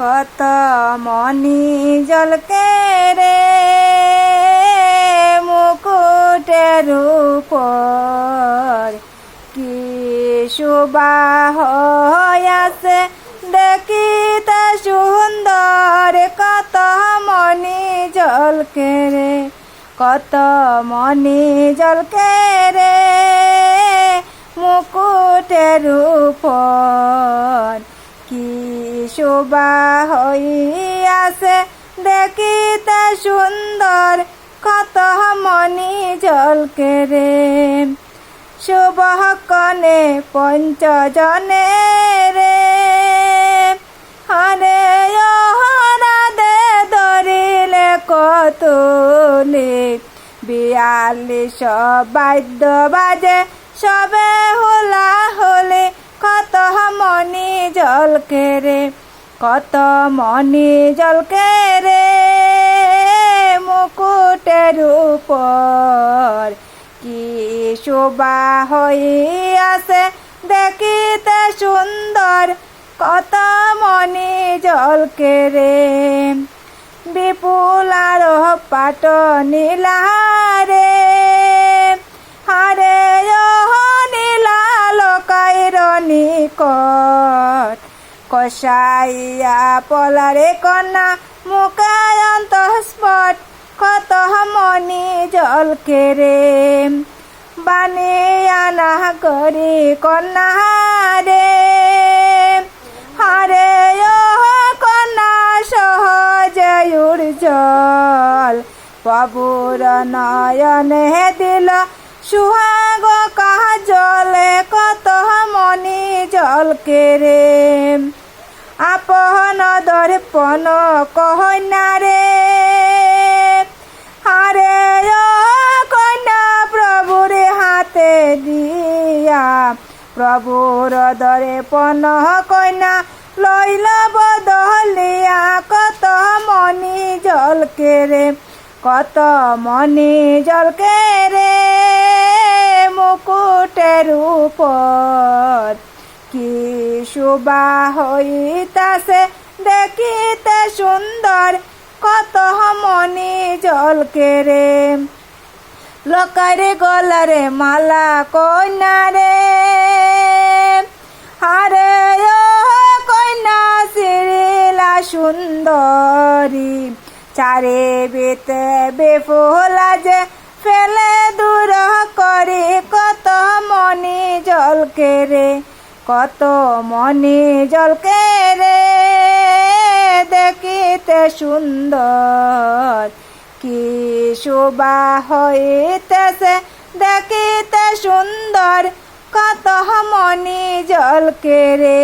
কত মনি জলকে রে মুকুটের উপর কি শোভা হইয়াছে দেখিতে সুন্দর কত মনি জলকে রে কত মনি জলকে রে মুকুটের উপর কি শোভা হইয়াছে দেখিতে সুন্দর কত মনি জলকে রে শুভ কনে পঞ্চজনে রে হরে রাধে ধরিলে কতুলি 42 বাদ্য বাজে সবে হুলা হলে কত মনি জলকে রে কত মনি জলকে রে মুকুটের উপর কি শোভা হইয়াছে দেখিতে সুন্দর কত মনি জলকে রে বিপুলার পাট নীলা রে হরে নীলা লোকাইর নিকট কষাইয়া পলারে কন্যা মুখায়ন্ত স্পট কত মনি জলকে রে বানিয়া না করি কন্যা রে হরে কন্যা সহজে উজ্জ্বল প্রভুর নয়নে দিল সুহাগ কাজলে কত মনি জলকে রে আপন দর্পণ কন্যা রে হরে কন্যা প্রভুর হাতে দিয়া প্রভুর দর্পণ কন্যা লইল বদলিয়া কত মনি জলকে রে কত মনি জলকে রে মুকুটের উপর কি শোভা হইতাছে দেখিতে সুন্দর কত মনি জলকে রে লোকারে গলারে মালা কন্যা রে হরে কন্যা শ্রীলা সুন্দরী চারে বেতে বেফুলা যে ফেলে দূর করে কত মনি জলকে রে কত মনি জলকে রে দেখিতে সুন্দর কি শোভা হইতেছে দেখিতে সুন্দর কত মনি জলকে রে